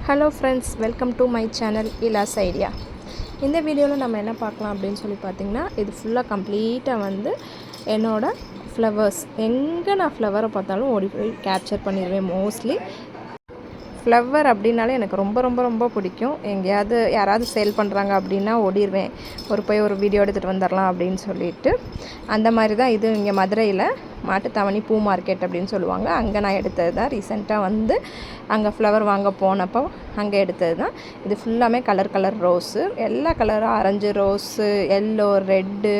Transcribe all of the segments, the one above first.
Hello friends, welcome to my channel இலாஸ் idea. இந்த வீடியோவில் நம்ம என்ன பார்க்கலாம் அப்படின்னு சொல்லி பார்த்திங்கன்னா, இது ஃபுல்லாக கம்ப்ளீட்டாக வந்து என்னோடய ஃப்ளவர்ஸ். எங்கே நான் ஃப்ளவரை பார்த்தாலும் ஓடி போய் கேப்சர் பண்ணிடுவேன். மோஸ்ட்லி ஃப்ளவர் அப்படின்னாலே எனக்கு ரொம்ப ரொம்ப ரொம்ப பிடிக்கும். எங்கேயாவது யாராவது சேல் பண்ணுறாங்க அப்படின்னா ஓடிடுவேன், போய் ஒரு வீடியோ எடுத்துகிட்டு வந்துடலாம் அப்படின்னு சொல்லிட்டு. அந்த மாதிரி தான் இது இங்கே மதுரையில் மாட்டுத்தாவணி பூ மார்க்கெட் அப்படின்னு சொல்லுவாங்க. அங்கே நான் எடுத்தது தான். ரீசெண்டாக வந்து அங்கே ஃப்ளவர் வாங்க போனப்போ அங்கே எடுத்தது தான். இது ஃபுல்லாமே கலர் ரோஸு, எல்லா கலரும் ஆரஞ்சு ரோஸு, எல்லோ, ரெட்டு,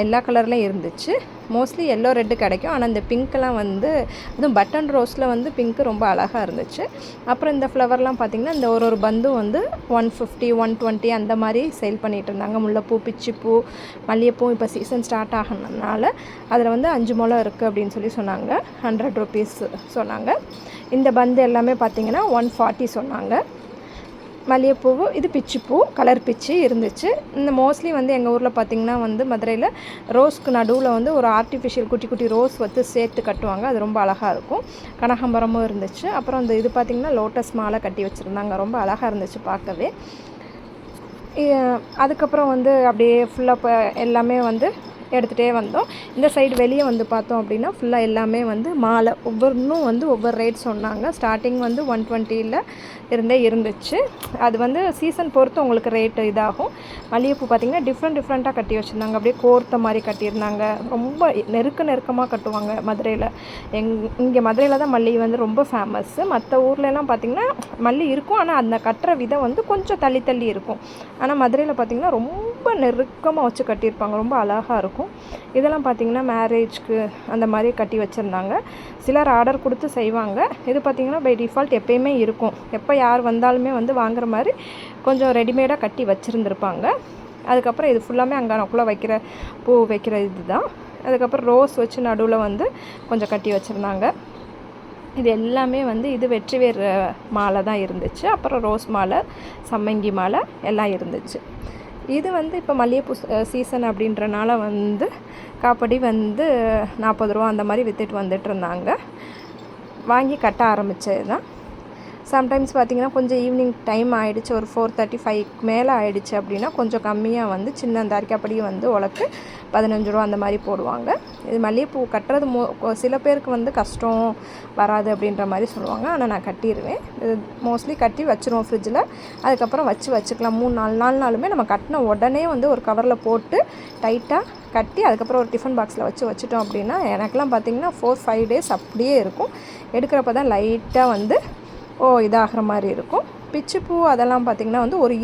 எல்லா கலர்லேயும் இருந்துச்சு. மோஸ்ட்லி எல்லோ ரெட்டு கிடைக்கும். ஆனால் இந்த பிங்க்கெலாம் வந்து அதுவும் பட்டன் ரோஸில் வந்து பிங்க்கு ரொம்ப அழகாக இருந்துச்சு. அப்புறம் இந்த ஃப்ளவர்லாம் பார்த்திங்கன்னா இந்த ஒரு பந்தும் வந்து 150, 120 அந்த மாதிரி சேல் பண்ணிகிட்டு இருந்தாங்க. முல்லைப்பூ, பிச்சிப்பூ, மல்லிகைப்பூ இப்போ சீசன் ஸ்டார்ட் ஆகினதுனால அதில் வந்து 5 முழம் இருக்குது அப்படின்னு சொல்லி சொன்னாங்க. 100 rupees சொன்னாங்க. இந்த பந்து எல்லாமே பார்த்திங்கன்னா 140 சொன்னாங்க. மல்லிகைப்பூவு, இது பிச்சிப்பூ, கலர் பிச்சு இருந்துச்சு. இந்த மோஸ்ட்லி வந்து எங்கள் ஊரில் பார்த்திங்கன்னா வந்து மதுரையில் ரோஸ்க்கு நடுவில் வந்து ஒரு ஆர்டிஃபிஷியல் குட்டி குட்டி ரோஸ் வந்து சேர்த்து கட்டுவாங்க. அது ரொம்ப அழகாக இருக்கும். கனகாம்பரமும் இருந்துச்சு. அப்புறம் இந்த இது பார்த்திங்கன்னா லோட்டஸ் மாலை கட்டி வச்சுருந்தாங்க. ரொம்ப அழகாக இருந்துச்சு பார்க்கவே. அதுக்கப்புறம் வந்து அப்படியே ஃபுல்லாக எல்லாமே வந்து எடுத்துகிட்டே வந்தோம். இந்த சைடு வெளியே வந்து பார்த்தோம் அப்படின்னா ஃபுல்லாக எல்லாமே வந்து மாலை ஒவ்வொன்றும் வந்து ஒவ்வொரு ரேட் சொன்னாங்க. ஸ்டார்டிங் வந்து 120 இருந்துச்சு. அது வந்து சீசன் பொறுத்து உங்களுக்கு ரேட்டு இதாகும். மல்லிகைப்பூ பார்த்திங்கன்னா டிஃப்ரெண்ட்டாக கட்டி வச்சுருந்தாங்க. அப்படியே கோர்த்த மாதிரி கட்டியிருந்தாங்க. ரொம்ப நெருக்கமாக கட்டுவாங்க மதுரையில். இங்கே மதுரையில் தான் மல்லி வந்து ரொம்ப ஃபேமஸ்ஸு. மற்ற ஊர்லலாம் பார்த்திங்கன்னா மல்லி இருக்கும், ஆனால் அந்த கட்டுற விதம் வந்து கொஞ்சம் தள்ளி இருக்கும். ஆனால் மதுரையில் பார்த்திங்கன்னா ரொம்ப நெருக்கமாக வச்சு கட்டியிருப்பாங்க. ரொம்ப அழகாக இருக்கும். இதெல்லாம் பார்த்திங்கன்னா மேரேஜ்க்கு அந்த மாதிரி கட்டி வச்சுருந்தாங்க. சிலர் ஆர்டர் கொடுத்து செய்வாங்க. இது பார்த்திங்கன்னா பை டிஃபால்ட் எப்பயுமே இருக்கும். எப்போ யார் வந்தாலுமே வந்து வாங்குற மாதிரி கொஞ்சம் ரெடிமேடாக கட்டி வச்சுருந்துருப்பாங்க. அதுக்கப்புறம் இது ஃபுல்லாமே அங்கனக்குள்ளே வைக்கிற பூ வைக்கிற இது தான். அதுக்கப்புறம் ரோஸ் வச்சு நடுவில் வந்து கொஞ்சம் கட்டி வச்சுருந்தாங்க. இது எல்லாமே வந்து இது வெற்றிவேர் மாலை தான் இருந்துச்சு. அப்புறம் ரோஸ் மாலை, சம்மங்கி மாலை எல்லாம் இருந்துச்சு. இது வந்து இப்போ மல்லிகைப்பூ சீசன் அப்படின்றனால வந்து காப்படி வந்து 40 ரூபா அந்த மாதிரி விற்றுட்டு வந்துட்டு இருந்தாங்க. வாங்கி கட்ட ஆரம்பித்தது தான். சம்டைம்ஸ் பார்த்திங்கன்னா கொஞ்சம் ஈவினிங் டைம் ஆகிடுச்சு, ஒரு 4:35 மேலே ஆகிடுச்சு அப்படின்னா கொஞ்சம் கம்மியாக வந்து சின்ன அந்த அரிக்காப்படியை வந்து உலக்கு 15 ரூபா அந்த மாதிரி போடுவாங்க. இது மல்லிகைப்பூ கட்டுறது சில பேருக்கு வந்து கஷ்டம் வராது அப்படின்ற மாதிரி சொல்லுவாங்க. ஆனால் நான் கட்டிடுவேன். இது மோஸ்ட்லி கட்டி வச்சுருவோம் ஃப்ரிட்ஜில். அதுக்கப்புறம் வச்சுக்கலாம். 3-4 நாளுமே நம்ம கட்டின உடனே வந்து ஒரு கவரில் போட்டு டைட்டாக கட்டி அதுக்கப்புறம் ஒரு டிஃபன் பாக்ஸில் வச்சுட்டோம் அப்படின்னா எனக்கெலாம் பார்த்திங்கன்னா 4-5 days அப்படியே இருக்கும். எடுக்கிறப்ப தான் லைட்டாக வந்து இதாகிற மாதிரி இருக்கும். பிச்சிப்பூ அதெல்லாம் பார்த்திங்கன்னா வந்து ஒரு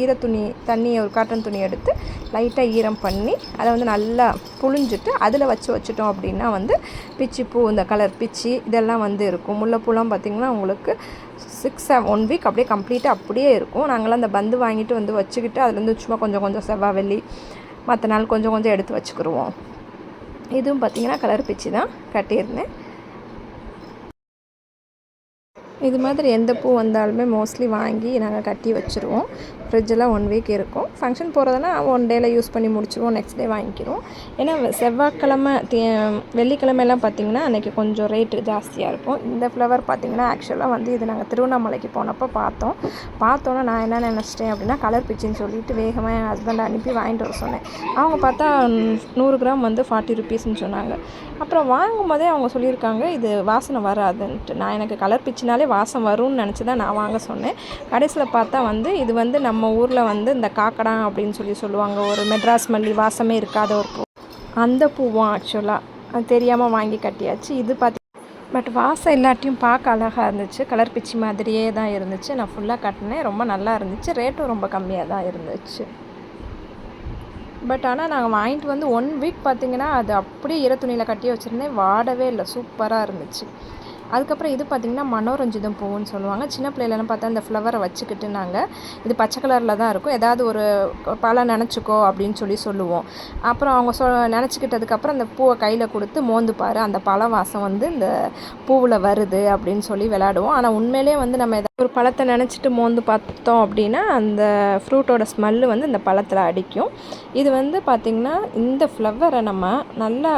ஒரு காட்டன் துணி எடுத்து லைட்டாக ஈரம் பண்ணி அதை வந்து நல்லா புழிஞ்சிட்டு அதில் வச்சுட்டோம் அப்படின்னா வந்து பிச்சிப்பூ, இந்த கலர் பிச்சி இதெல்லாம் வந்து இருக்கும். முல்லைப்பூலாம் பார்த்திங்கன்னா உங்களுக்கு 1 week அப்படியே கம்ப்ளீட்டாக அப்படியே இருக்கும். நாங்களாம் அந்த பந்து வாங்கிட்டு வந்து வச்சுக்கிட்டு அதுலேருந்து சும்மா கொஞ்சம் செவ்வாய் வெள்ளி மற்ற நாள் கொஞ்சம் எடுத்து வச்சுக்கிடுவோம். இதுவும் பார்த்திங்கன்னா கலர் பிச்சி தான் கட்டியிருந்தேன். இது மாதிரி எந்த பூ வந்தாலுமே மோஸ்ட்லி வாங்கி நாங்கள் கட்டி வச்சுருவோம். ஃப்ரிட்ஜில் 1 week இருக்கும். ஃபங்க்ஷன் போகிறதுனா 1 day யூஸ் பண்ணி முடிச்சுருவோம். நெக்ஸ்ட் டே வாங்கிக்கிறோம். ஏன்னா செவ்வாய்க்கிழமை வெள்ளிக்கிழமையெல்லாம் பார்த்திங்கன்னா அன்றைக்கி கொஞ்சம் ரேட்டு ஜாஸ்தியாக இருக்கும். இந்த ஃப்ளவர் பார்த்திங்கன்னா ஆக்சுவலாக வந்து இது நாங்கள் திருவண்ணாமலைக்கு போனப்போ பார்த்தோன்னா நான் என்ன நினச்சிட்டேன் அப்படின்னா கலர் பிச்சின்னு சொல்லிட்டு வேகமாக என் ஹஸ்பண்டை அனுப்பி வாங்கிட்டு வர சொன்னேன். அவங்க பார்த்தா 100 கிராம் வந்து 40 rupeesன்னு சொன்னாங்க. அப்புறம் வாங்கும் போதே அவங்க சொல்லியிருக்காங்க இது வாசனை வராதுன்ட்டு. நான் எனக்கு கலர் பிச்சினாலே வாசம் வரும்னு நினச்சி தான் நான் வாங்க சொன்னேன். கடைசியில் பார்த்தா வந்து இது வந்து நம்ம ஊரில் வந்து இந்த காக்கடா அப்படின்னு சொல்லுவாங்க. ஒரு மெட்ராஸ் மல்லி வாசமே இருக்காத ஒரு பூ. அந்த பூவும் ஆக்சுவலாக தெரியாமல் வாங்கி கட்டியாச்சு. இது பட் வாசம் எல்லாத்தையும் பார்க்க அழகாக இருந்துச்சு. கலர் பிச்சி மாதிரியே தான் இருந்துச்சு. நான் ஃபுல்லாக கட்டினேன். ரொம்ப நல்லா இருந்துச்சு. ரேட்டும் ரொம்ப கம்மியாக தான் இருந்துச்சு. பட் ஆனால் நாங்கள் வாங்கிட்டு வந்து 1 week பார்த்திங்கன்னா அது அப்படியே ஈரத்துணியில் கட்டி வச்சுருந்தேன். வாடவே இல்லை. சூப்பராக இருந்துச்சு. அதுக்கப்புறம் இது பார்த்திங்கன்னா மனோரஞ்சிதம் பூவுன்னு சொல்லுவாங்க. சின்ன பிள்ளைலாம் பார்த்தா அந்த ஃப்ளவரை வச்சுக்கிட்டு நாங்கள் இது பச்சை கலரில் தான் இருக்கும். ஏதாவது ஒரு பழம் நினச்சிக்கோ அப்படின்னு சொல்லுவோம். அப்புறம் அவங்க நினச்சிக்கிட்டதுக்கப்புறம் அந்த பூவை கையில் கொடுத்து மோந்து பாரு, அந்த பழ வாசம் வந்து இந்த பூவில் வருது அப்படின்னு சொல்லி விளையாடுவோம். ஆனால் உண்மையிலே வந்து நம்ம ஒரு பழத்தை நினச்சிட்டு மோந்து பார்த்தோம் அப்படின்னா அந்த ஃப்ரூட்டோட ஸ்மெல்லு வந்து இந்த பழத்தில் அடிக்கும். இது வந்து பார்த்திங்கன்னா இந்த ஃப்ளவரை நம்ம நல்லா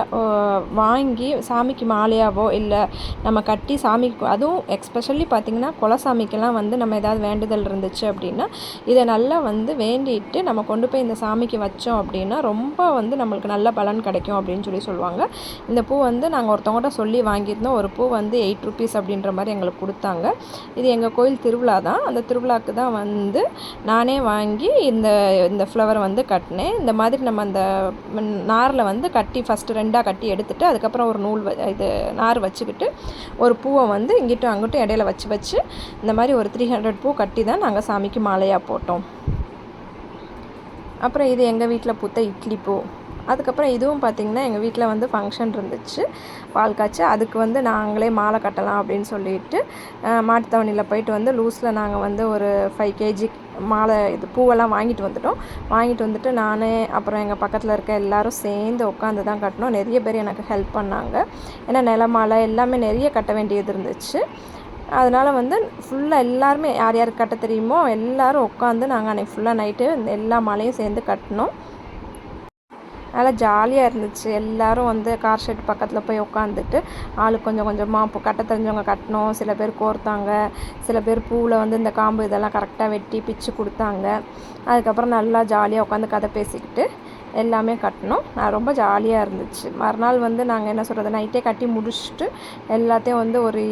வாங்கி சாமிக்கு மாலையாவோ இல்லை நம்ம கட்டி சாமிக்கு, அதுவும் எக்ஸ்பெஷலி பார்த்திங்கன்னா குலசாமிக்கெல்லாம் வந்து நம்ம ஏதாவது வேண்டுதல் இருந்துச்சு அப்படின்னா இதை நல்லா வந்து வேண்டிட்டு நம்ம கொண்டு போய் இந்த சாமிக்கு வச்சோம் அப்படின்னா ரொம்ப வந்து நம்மளுக்கு நல்ல பலன் கிடைக்கும் அப்படின்னு சொல்லுவாங்க. இந்த பூ வந்து நாங்கள் ஒருத்தவங்கள்ட்ட சொல்லி வாங்கியிருந்தோம். ஒரு பூ வந்து 8 ருபீஸ் அப்படின்ற மாதிரி எங்களுக்கு கொடுத்தாங்க. இது எங்கள் கோயில் திருவிழா தான். அந்த திருவிழாவுக்கு தான் வந்து நானே வாங்கி இந்த ஃப்ளவரை வந்து கட்டினேன். இந்த மாதிரி நம்ம அந்த நாரில் வந்து கட்டி ஃபஸ்ட்டு 2ஆக கட்டி எடுத்துகிட்டு அதுக்கப்புறம் ஒரு நூல் இது நார் வச்சுக்கிட்டு ஒரு பூவை வந்து இங்கிட்டும் அங்கிட்டும் இடையில வச்சு இந்த மாதிரி ஒரு 300 பூ கட்டி தான் நாங்கள் சாமிக்கு மாலையாக போட்டோம். அப்புறம் இது எங்கள் வீட்டில் பூத்த இட்லி பூ. அதுக்கப்புறம் இதுவும் பார்த்திங்கன்னா எங்கள் வீட்டில் வந்து ஃபங்க்ஷன் இருந்துச்சு, பால் காய்ச்சி. அதுக்கு வந்து நாங்களே மாலை கட்டலாம் அப்படின்னு சொல்லிட்டு மாட்டுத்தவணியில் போயிட்டு வந்து லூஸில் நாங்கள் வந்து ஒரு 5 kg மாலை இது பூவெல்லாம் வாங்கிட்டு வந்துட்டு நானே அப்புறம் எங்கள் பக்கத்தில் இருக்க எல்லோரும் சேர்ந்து உட்காந்து தான் கட்டினோம். நிறைய பேர் எனக்கு ஹெல்ப் பண்ணாங்க. ஏன்னா நில மாலை எல்லாமே நிறைய கட்ட வேண்டியது இருந்துச்சு. அதனால் வந்து ஃபுல்லாக எல்லாருமே யார் யாருக்கு கட்ட தெரியுமோ எல்லோரும் உட்காந்து நாங்கள் அன்றைக்கி ஃபுல்லாக நைட்டு எல்லா மாலையும் சேர்ந்து கட்டினோம். நல்லா ஜாலியாக இருந்துச்சு. எல்லோரும் வந்து கார் ஷெட் பக்கத்தில் போய் உட்காந்துட்டு ஆளுக்கு கொஞ்சம் கொஞ்சமாக இப்போ கட்ட தெரிஞ்சவங்க கட்டினோம். சில பேர் கோர்த்தாங்க, சில பேர் பூவில் வந்து இந்த காம்பு இதெல்லாம் கரெக்டாக வெட்டி பிச்சு கொடுத்தாங்க. அதுக்கப்புறம் நல்லா ஜாலியாக உட்காந்து கதை பேசிக்கிட்டு எல்லாமே கட்டினோம். ரொம்ப ஜாலியாக இருந்துச்சு. மறுநாள் வந்து நாங்கள் என்ன சொல்கிறது, நைட்டே கட்டி முடிச்சுட்டு எல்லாத்தையும் வந்து ஒரு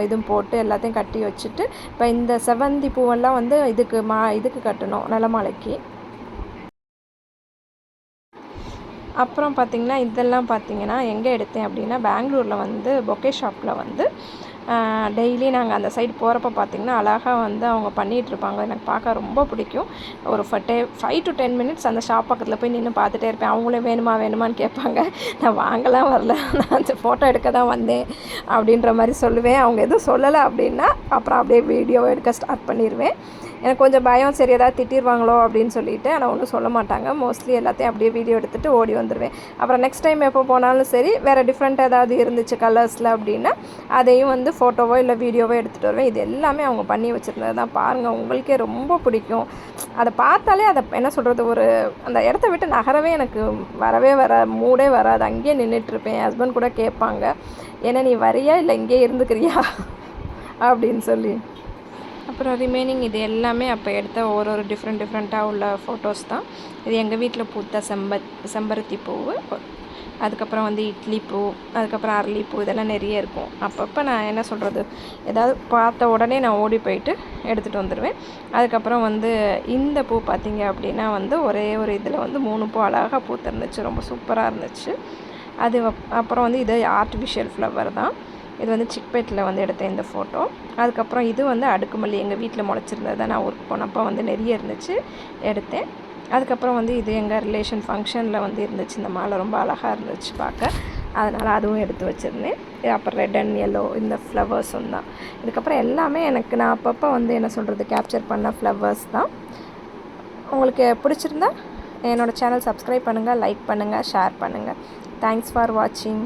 இதுவும் போட்டு எல்லாத்தையும் கட்டி வச்சுட்டு இப்போ இந்த செவந்தி பூவெல்லாம் வந்து இதுக்கு கட்டணும், நிலமாலைக்கு. அப்புறம் பார்த்திங்கன்னா இதெல்லாம் பார்த்திங்கன்னா எங்கே எடுத்தேன் அப்படின்னா பெங்களூரில் வந்து பொக்கே ஷாப்பில் வந்து டெய்லி நாங்கள் அந்த சைடு போகிறப்ப பார்த்திங்கன்னா அழகாக வந்து அவங்க பண்ணிகிட்ருப்பாங்க. எனக்கு பார்க்க ரொம்ப பிடிக்கும். ஒரு 5 to 10 மினிட்ஸ் அந்த ஷாப் பக்கத்தில் போய் நின்று பார்த்துட்டே இருப்பேன். அவங்களே வேணுமான்னு கேட்பாங்க. நான் வாங்கலாம் வரல, நான் அந்த ஃபோட்டோ எடுக்க தான் வந்தேன் அப்படின்ற மாதிரி சொல்லுவேன். அவங்க எதுவும் சொல்லலை அப்படின்னா அப்புறம் அப்படியே வீடியோவை எடுக்க ஸ்டார்ட் பண்ணிடுவேன். எனக்கு கொஞ்சம் பயம், சரி ஏதாவது திட்டிடுவாங்களோ அப்படின்னு சொல்லிட்டு. ஆனால் ஒன்றும் சொல்ல மாட்டாங்க. மோஸ்ட்லி எல்லாத்தையும் அப்படியே வீடியோ எடுத்துகிட்டு ஓடி வந்துடுவேன். அப்புறம் நெக்ஸ்ட் டைம் எப்போ போனாலும் சரி வேறு டிஃப்ரெண்ட் ஏதாவது இருந்துச்சு கலர்ஸில் அப்படின்னா அதையும் வந்து ஃபோட்டோவோ இல்லை வீடியோவோ எடுத்துகிட்டு வருவேன். இது எல்லாமே அவங்க பண்ணி வச்சுருந்தது தான். பாருங்கள், உங்களுக்கே ரொம்ப பிடிக்கும். அதை பார்த்தாலே அதை என்ன சொல்கிறது, ஒரு அந்த இடத்த விட்டு நகரவே எனக்கு மூடே வராது. அங்கேயே நின்றுட்டுருப்பேன். என் ஹஸ்பண்ட் கூட கேட்பாங்க, ஏன்னா நீ வரியா இல்லை இங்கே இருந்துக்கிறியா அப்படின்னு சொல்லி. அப்புறம் ரிமைனிங் இது எல்லாமே அப்போ எடுத்த ஒரு டிஃப்ரெண்ட்டாக உள்ள ஃபோட்டோஸ் தான். இது எங்கள் வீட்டில் பூத்த செம்பருத்தி பூவு, அதுக்கப்புறம் வந்து இட்லி பூ, அதுக்கப்புறம் அரளிப்பூ, இதெல்லாம் நிறைய இருக்கும். அப்பப்போ நான் என்ன சொல்கிறது, ஏதாவது பார்த்த உடனே நான் ஓடி போயிட்டு எடுத்துகிட்டு வந்துடுவேன். அதுக்கப்புறம் வந்து இந்த பூ பார்த்திங்க அப்படின்னா வந்து ஒரே ஒரு இதில் வந்து 3 பூ அழகாக பூத்திருந்துச்சு. ரொம்ப சூப்பராக இருந்துச்சு. அப்புறம் வந்து இது ஆர்டிஃபிஷியல் ஃப்ளவர் தான். இது வந்து சிக்பேட்டில் வந்து எடுத்தேன் இந்த ஃபோட்டோ. அதுக்கப்புறம் இது வந்து அடுக்குமல்லி எங்கள் வீட்டில் முளைச்சிருந்தது தான். நான் ஊருக்கு போனப்போ வந்து நிறைய இருந்துச்சு, எடுத்தேன். அதுக்கப்புறம் வந்து இது எங்கள் ரிலேஷன் ஃபங்க்ஷனில் வந்து இருந்துச்சு. இந்த மாலை ரொம்ப அழகாக இருந்துச்சு பார்க்க, அதனால் அதுவும் எடுத்து வச்சுருந்தேன். அப்புறம் ரெட் அண்ட் எல்லோ இந்த ஃப்ளவர்ஸும் தான். இதுக்கப்புறம் எல்லாமே எனக்கு நான் அப்பப்போ வந்து என்ன சொல்கிறது கேப்சர் பண்ண ஃப்ளவர்ஸ் தான். உங்களுக்கு பிடிச்சிருந்தா என்னோடய சேனல் சப்ஸ்கிரைப் பண்ணுங்கள், லைக் பண்ணுங்கள், ஷேர் பண்ணுங்கள். தேங்க்ஸ் ஃபார் வாட்சிங்.